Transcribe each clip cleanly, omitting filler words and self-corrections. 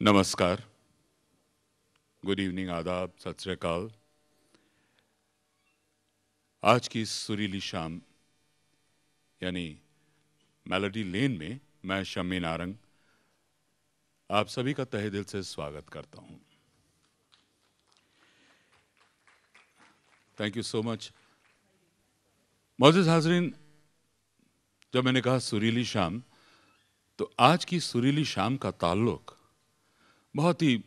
नमस्कार, good evening, आदाब, सत श्री अकाल। आज की इस सुरीली शाम यानी मेलोडी लेन में मैं शम्मी नारंग आप सभी का तहे दिल से स्वागत करता हूं। Thank you so much. मौजूद हाजरीन, जब मैंने कहा सुरीली शाम, तो आज की सुरीली शाम का ताल्लुक बहुत ही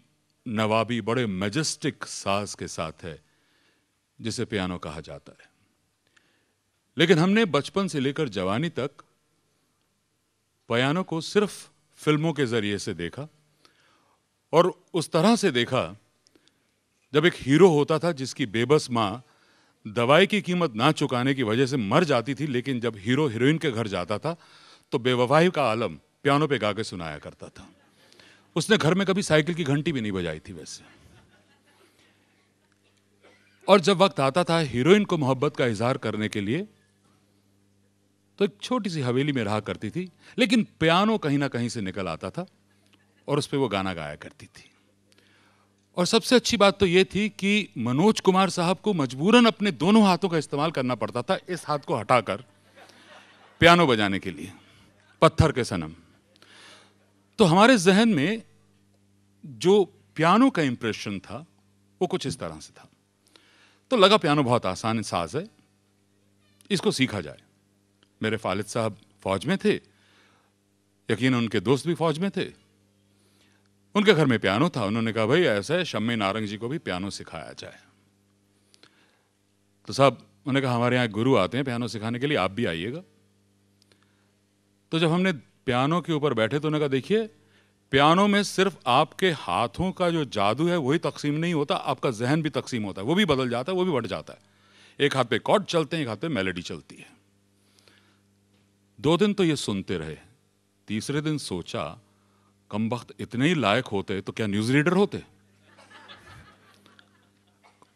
नवाबी, बड़े मैजेस्टिक साज के साथ है जिसे पियानो कहा जाता है। लेकिन हमने बचपन से लेकर जवानी तक पियानो को सिर्फ फिल्मों के जरिए से देखा, और उस तरह से देखा जब एक हीरो होता था जिसकी बेबस मां दवाई की कीमत ना चुकाने की वजह से मर जाती थी, लेकिन जब हीरो हीरोइन के घर जाता था तो बेवफाई का आलम पियानो पे गा के सुनाया करता था। उसने घर में कभी साइकिल की घंटी भी नहीं बजाई थी वैसे। और जब वक्त आता था हीरोइन को मोहब्बत का इजहार करने के लिए, तो एक छोटी सी हवेली में रहा करती थी, लेकिन पियानो कहीं ना कहीं से निकल आता था और उस पर वो गाना गाया करती थी। और सबसे अच्छी बात तो ये थी कि मनोज कुमार साहब को मजबूरन अपने दोनों हाथों का इस्तेमाल करना पड़ता था, इस हाथ को हटाकर पियानो बजाने के लिए, पत्थर के सनम। तो हमारे जहन में जो पियानो का इंप्रेशन था वो कुछ इस तरह से था। तो लगा पियानो बहुत आसान साज है, इसको सीखा जाए। मेरे फालिद साहब फौज में थे, यकीन उनके दोस्त भी फौज में थे। उनके घर में पियानो था। उन्होंने कहा भाई ऐसा है, शम्मी नारंग जी को भी पियानो सिखाया जाए। तो साहब उन्होंने कहा हमारे यहाँ गुरु आते हैं पियानो सिखाने के लिए, आप भी आइएगा। तो जब हमने पियानो के ऊपर बैठे तो उन्होंने कहा देखिए, पियानो में सिर्फ आपके हाथों का जो जादू है वही तकसीम नहीं होता, आपका जहन भी तकसीम होता है, वो भी बदल जाता है, वो भी बढ़ जाता है। एक हाथ पे कॉर्ड चलते हैं, एक हाथ पे मेलोडी चलती है। 2 दिन तो ये सुनते रहे। तीसरे दिन सोचा कमबख्त इतने ही लायक होते तो क्या न्यूज रीडर होते,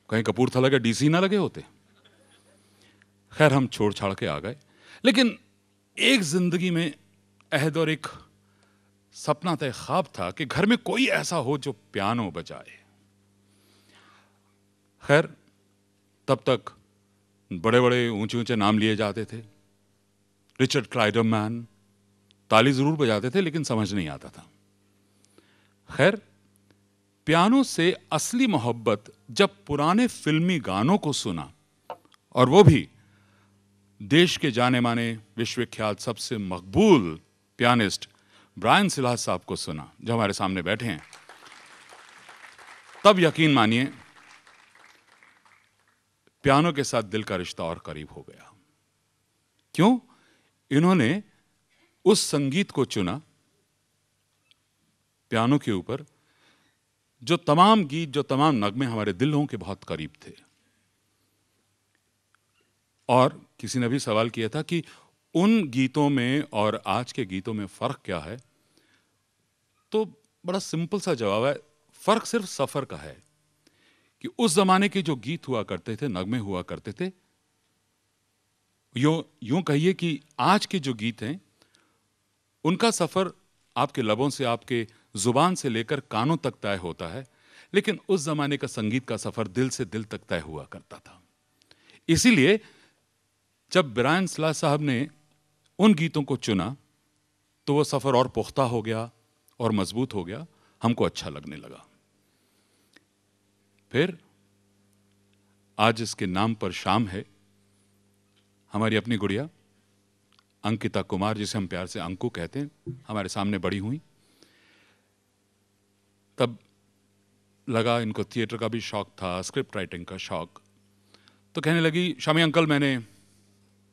कहीं कपूरथला के डीसी ना लगे होते। खैर हम छोड़ छाड़ के आ गए। लेकिन एक जिंदगी में अहद और एक सपना था, ख्वाब था कि घर में कोई ऐसा हो जो पियानो बजाए। खैर तब तक बड़े बड़े ऊंचे ऊंचे नाम लिए जाते थे। रिचर्ड क्लाइडरमैन ताली जरूर बजाते थे लेकिन समझ नहीं आता था। खैर पियानो से असली मोहब्बत जब पुराने फिल्मी गानों को सुना, और वो भी देश के जाने माने विश्वविख्यात सबसे मकबूल पियानिस्ट ब्रायन सिल्हा साहब को सुना, जो हमारे सामने बैठे हैं, तब यकीन मानिए पियानो के साथ दिल का रिश्ता और करीब हो गया। क्यों? इन्होंने उस संगीत को चुना पियानो के ऊपर जो तमाम गीत, जो तमाम नगमे हमारे दिलों के बहुत करीब थे। और किसी ने भी सवाल किया था कि उन गीतों में और आज के गीतों में फर्क क्या है, तो बड़ा सिंपल सा जवाब है, फर्क सिर्फ सफर का है। कि उस जमाने के जो गीत हुआ करते थे, नगमे हुआ करते थे, यूं कहिए कि आज के जो गीत हैं उनका सफर आपके लबों से, आपके जुबान से लेकर कानों तक तय होता है, लेकिन उस जमाने का संगीत का सफर दिल से दिल तक तय हुआ करता था। इसीलिए जब ब्रायन सिल्हा साहब ने उन गीतों को चुना तो वो सफर और पुख्ता हो गया और मजबूत हो गया, हमको अच्छा लगने लगा। फिर आज इसके नाम पर शाम है। हमारी अपनी गुड़िया अंकिता कुमार, जिसे हम प्यार से अंकु कहते हैं, हमारे सामने बड़ी हुई। तब लगा इनको थिएटर का भी शौक था, स्क्रिप्ट राइटिंग का शौक। तो कहने लगी शामी अंकल मैंने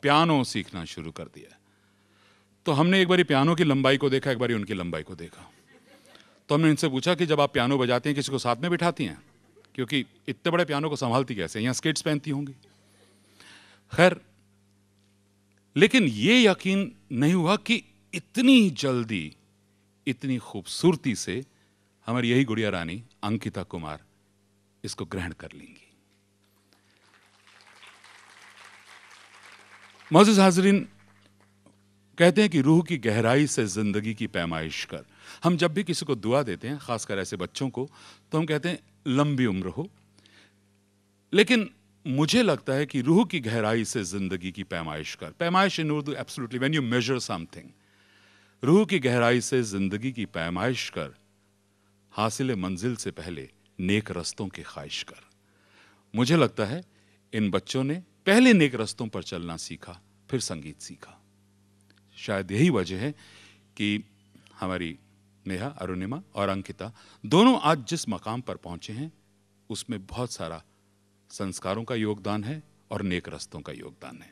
पियानो सीखना शुरू कर दिया। तो हमने एक बारी पियानो की लंबाई को देखा, एक बारी उनकी लंबाई को देखा। तो हमने इनसे पूछा कि जब आप पियानो बजाती हैं किसी को साथ में बिठाती हैं, क्योंकि इतने बड़े पियानो को संभालती कैसे, यहाँ स्केट्स पहनती होंगी। खैर लेकिन ये यकीन नहीं हुआ कि इतनी जल्दी, इतनी खूबसूरती से हमारी यही गुड़िया रानी अंकिता कुमार इसको ग्रहण कर लेंगी। मौजूद हाजरीन, कहते हैं कि रूह की गहराई से जिंदगी की पैमाइश कर। हम जब भी किसी को दुआ देते हैं, खासकर ऐसे बच्चों को, तो हम कहते हैं लंबी उम्र हो। लेकिन मुझे लगता है कि रूह की गहराई से जिंदगी की पैमाइश कर। पैमाइश in Urdu absolutely when you measure something. रूह की गहराई से जिंदगी की पैमाइश कर, हासिल मंजिल से पहले नेक रस्तों की ख्वाहिश कर। मुझे लगता है इन बच्चों ने पहले नेक रस्तों पर चलना सीखा, फिर संगीत सीखा। शायद यही वजह है कि हमारी नेहा, अरुणिमा और अंकिता दोनों आज जिस मकाम पर पहुंचे हैं, उसमें बहुत सारा संस्कारों का योगदान है और नेक रस्तों का योगदान है।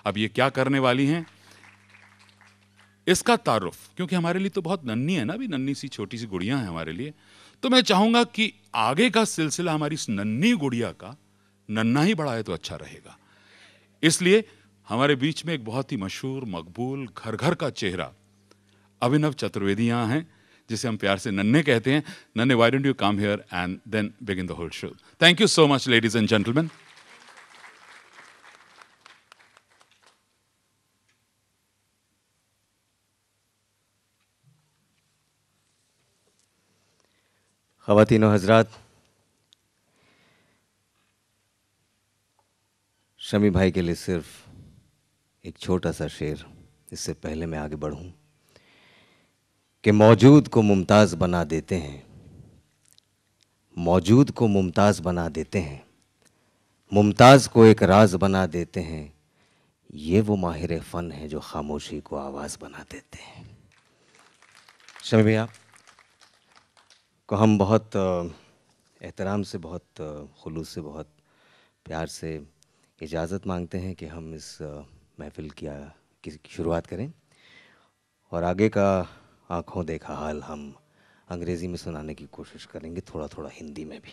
अब ये क्या करने वाली हैं, इसका तारुफ, क्योंकि हमारे लिए तो बहुत नन्ही है ना, अभी नन्ही सी छोटी सी गुड़िया है हमारे लिए, तो मैं चाहूंगा कि आगे का सिलसिला हमारी इस नन्ही गुड़िया का नन्ना ही बड़ा है तो अच्छा रहेगा। इसलिए हमारे बीच में एक बहुत ही मशहूर, मकबूल, घर घर का चेहरा अभिनव चतुर्वेदी यहां हैं, जिसे हम प्यार से नन्हे कहते हैं। Nanhe, why don't you come here and then begin the whole show. Thank you so much ladies and gentleman. ख़वातीन और हज़रात, शमी भाई के लिए सिर्फ एक छोटा सा शेर, इससे पहले मैं आगे बढ़ूं, कि मौजूद को मुमताज़ बना देते हैं, मौजूद को मुमताज़ बना देते हैं, मुमताज़ को एक राज बना देते हैं, ये वो माहिर फ़न है जो खामोशी को आवाज़ बना देते हैं। शमी भैया को हम बहुत एहतराम से, बहुत खुलूस से, बहुत प्यार से इजाज़त मांगते हैं कि हम इस महफ़िल की शुरुआत करें, और आगे का आँखों देखा हाल हम अंग्रेज़ी में सुनाने की कोशिश करेंगे, थोड़ा थोड़ा हिंदी में भी।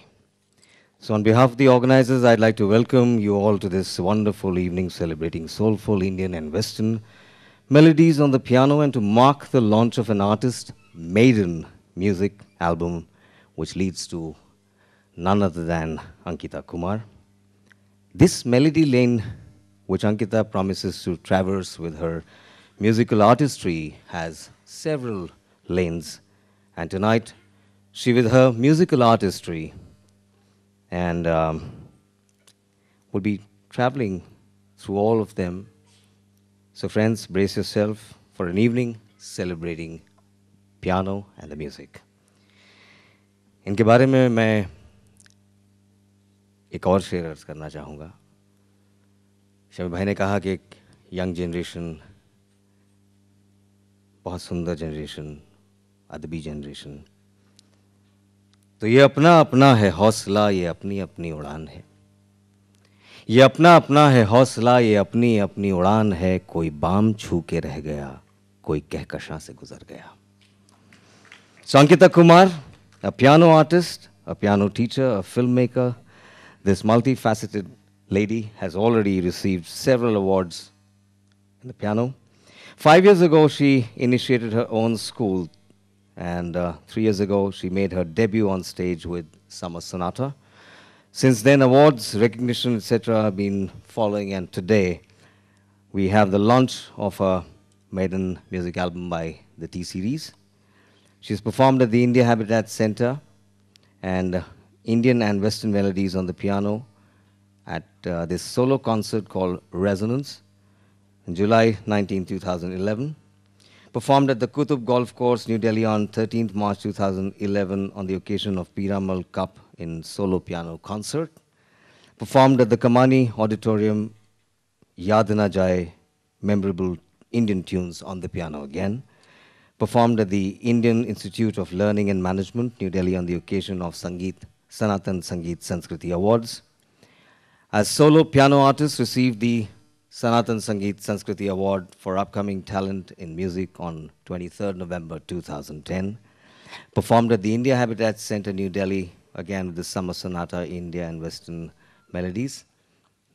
So on behalf of the organizers, I'd like to welcome you all to this wonderful evening celebrating soulful Indian and Western melodies on the piano, and to mark the launch of an artist's maiden music album, which leads to none other than Ankita Kumar. This melody lane, which Ankita promises to traverse with her musical artistry, has several lanes, and tonight she, with her musical artistry, and will be traveling through all of them. So friends, brace yourself for an evening celebrating piano and the music. इनके बारे में मैं एक और शेर अर्ज करना चाहूँगा। शमी भाई ने कहा कि एक यंग जनरेशन, बहुत सुंदर जनरेशन, अदबी जनरेशन, तो ये अपना अपना है हौसला, ये अपनी अपनी उड़ान है, ये अपना अपना है हौसला, ये अपनी अपनी उड़ान है, कोई बाम छू के रह गया, कोई कहकशां से गुजर गया। So Ankita Kumar, a piano artist, a piano teacher, a filmmaker, this multifaceted lady has already received several awards in the piano. 5 years ago, she initiated her own school, and 3 years ago, she made her debut on stage with Summer Sonata. Since then, awards, recognition, etc. have been following, and today, we have the launch of a maiden music album by the T-Series. She's performed at the India Habitat Center and Indian and Western melodies on the piano at this solo concert called Resonance in July 19, 2011. Performed at the Qutub Golf Course, New Delhi on 13th March 2011 on the occasion of Piramal Cup in solo piano concert. Performed at the Kamani Auditorium, Yaad Na Jaye, memorable Indian tunes on the piano again. Performed at the Indian Institute of Learning and Management, New Delhi on the occasion of Sanatan Sangeet Sanskriti Awards. As solo piano artist, received the Sanatan Sangeet Sanskriti Award for Upcoming Talent in Music on 23rd November 2010. Performed at the India Habitat Center, New Delhi, again with the Summer Sonata, India and Western melodies.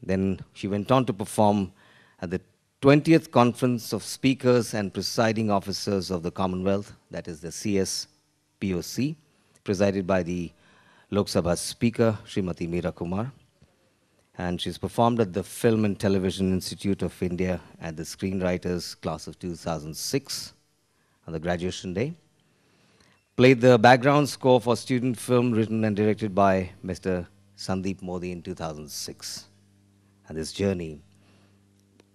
Then she went on to perform at the 20th Conference of Speakers and Presiding Officers of the Commonwealth, that is the CSPOC, presided by the Lok Sabha Speaker, Srimati Meera Kumar. and she's performed at the Film and Television Institute of India at the Screenwriters Class of 2006 on the graduation day. Played the background score for student film written and directed by Mr. Sandeep Modi in 2006. And this journey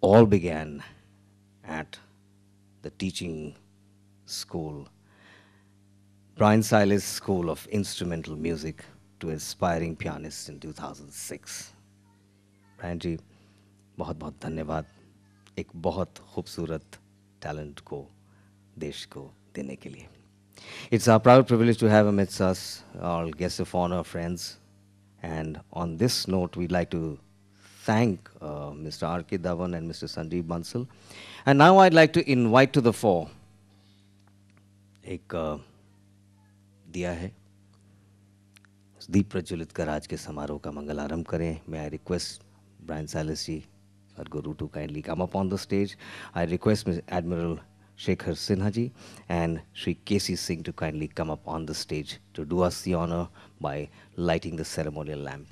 all began at the teaching school, Brian Silas School of Instrumental Music, to aspiring pianists in 2006. Brian जी, बहुत बहुत धन्यवाद एक बहुत खूबसूरत talent को देश को देने के लिए. It's our proud privilege to have amidst us our guests of honor, friends. And on this note, we'd like to thank Mr. R.K. Dhawan and Mr. Sandeep Bansal. And now I'd like to invite to the fore एक दिया है. दीप प्रज्वलित कर आज के समारोह का मंगल आरंभ करें. May I request Brian Silas ji, our Guru, to kindly come up on the stage. I request Mr. Admiral Shekhar Sinha ji and Shri K.C. Singh to kindly come up on the stage to do us the honor by lighting the ceremonial lamp.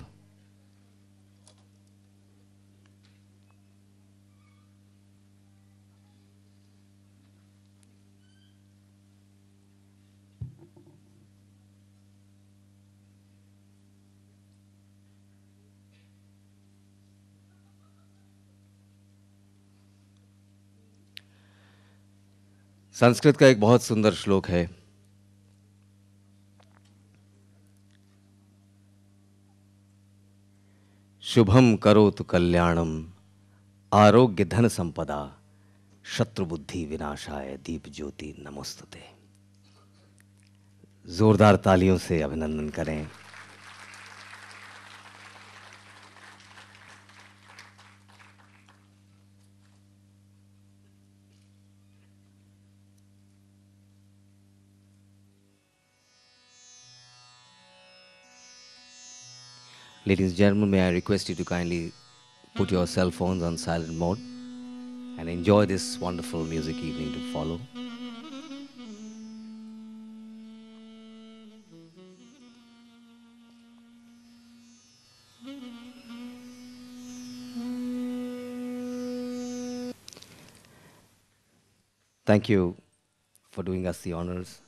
Sanskrit का एक बहुत सुंदर श्लोक है. शुभम करोतु कल्याणम आरोग्य धन संपदा शत्रु बुद्धि विनाशाय दीप ज्योति नमोस्तुते. जोरदार तालियों से अभिनंदन करें. Ladies and gentlemen, may I request you to kindly put your cell phones on silent mode and enjoy this wonderful music evening to follow. Thank you for doing us the honors.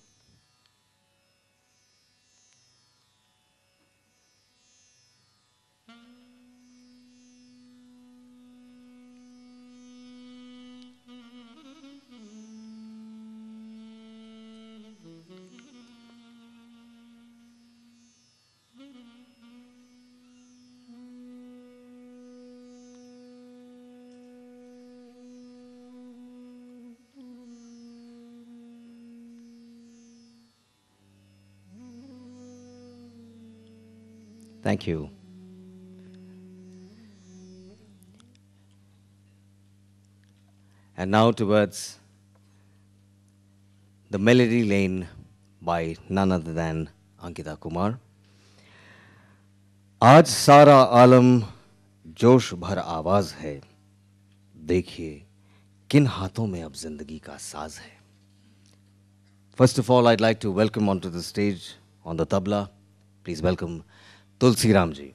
Thank you. And now towards the Melody Lane by none other than Ankita Kumar. आज सारा आलम जोश भर आवाज है, देखिए किन हाथों में अब जिंदगी का साज है. First of all, I'd like to welcome onto the stage on the tabla. Please welcome Tulsi Ram ji.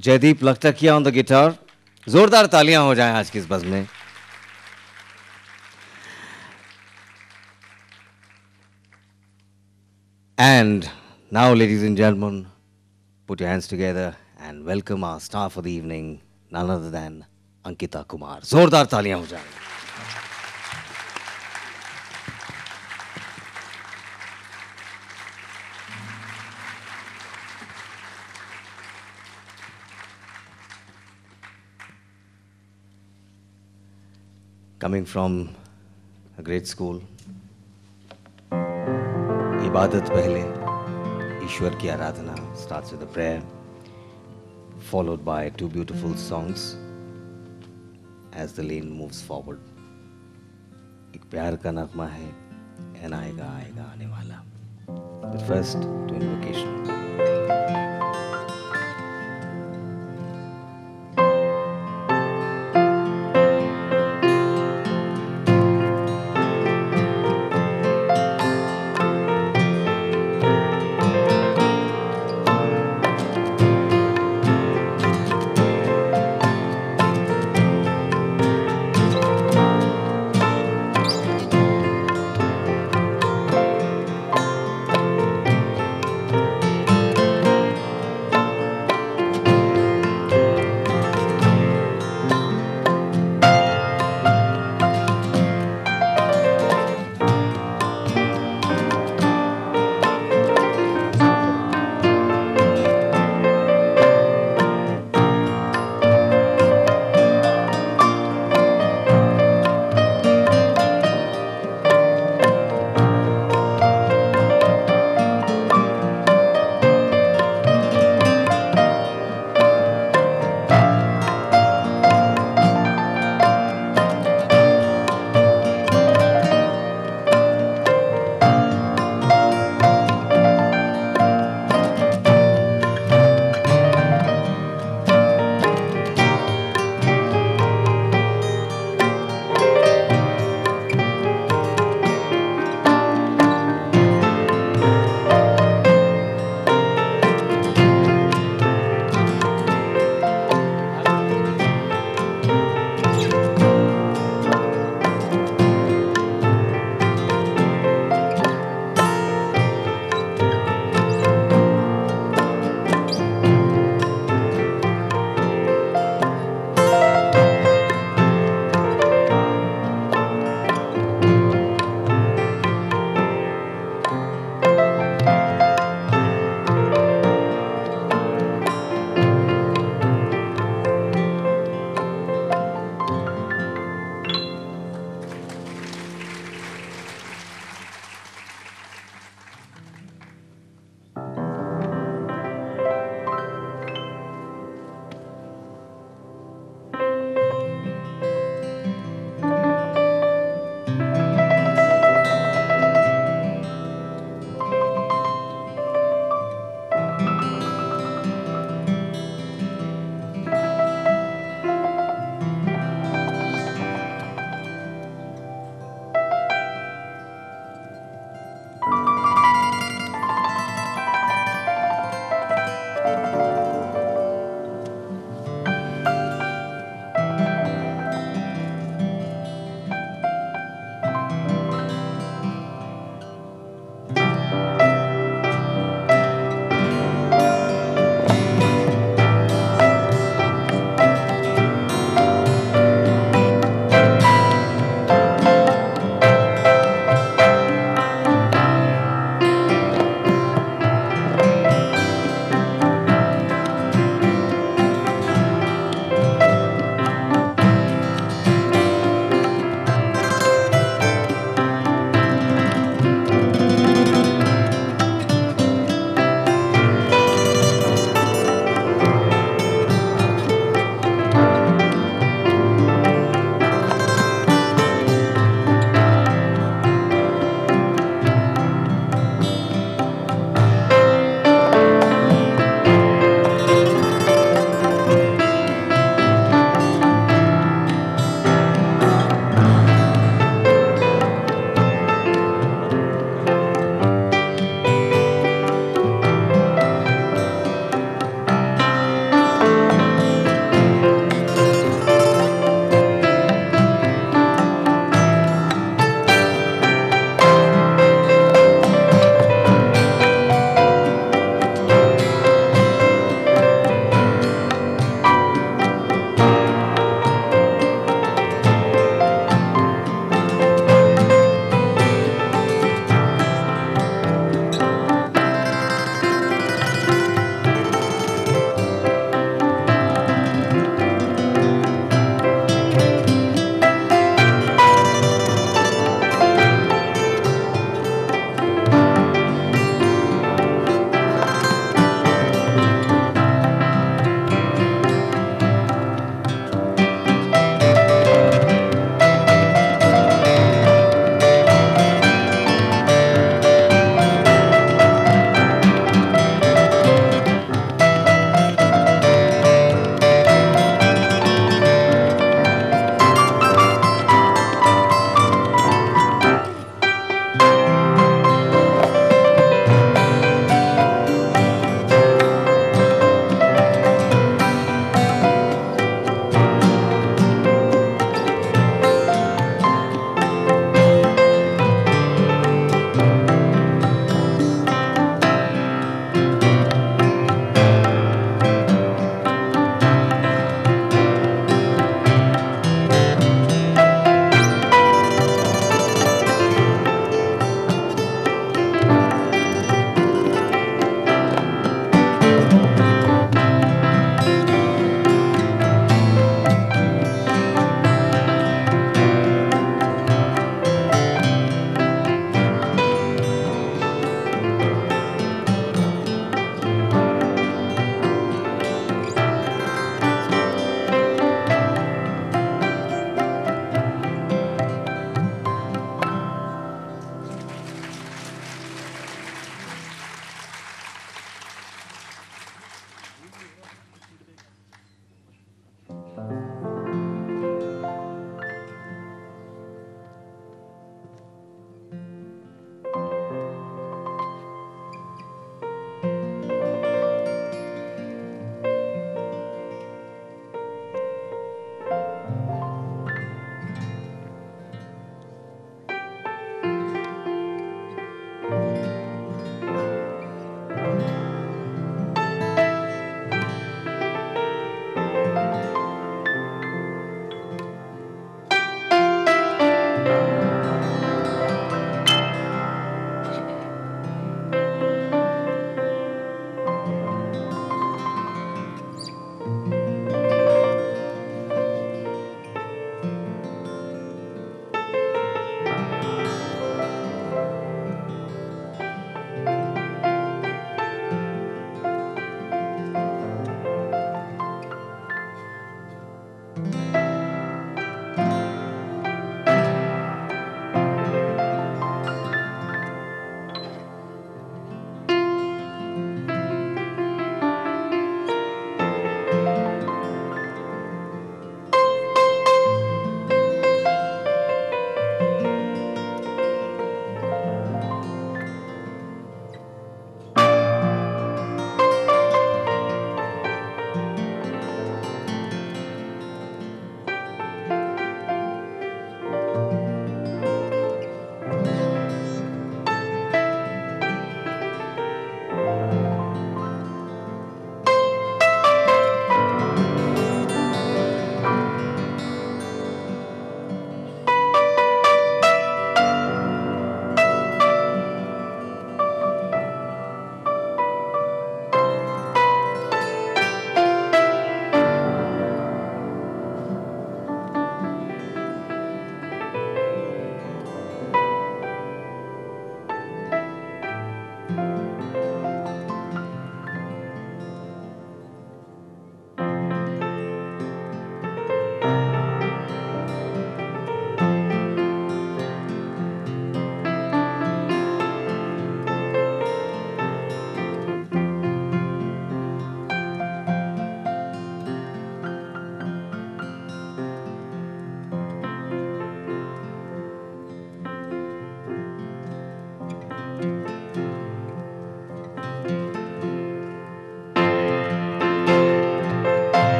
Jaideep Lakhtakia on the guitar. जोरदार तालियां हो जाएं आज की इस बज़म में. And now, ladies and gentlemen, put your hands together and welcome our star for the evening, none other than Ankita Kumar. जोरदार तालियां हो जाएं. Coming from a great school, इबादत पहले, ईश्वर की आराधना starts with a prayer, followed by two beautiful songs as the lane moves forward. एक प्यार का नगमा है, एन आएगा आएगा आने वाला. But first, to invocation.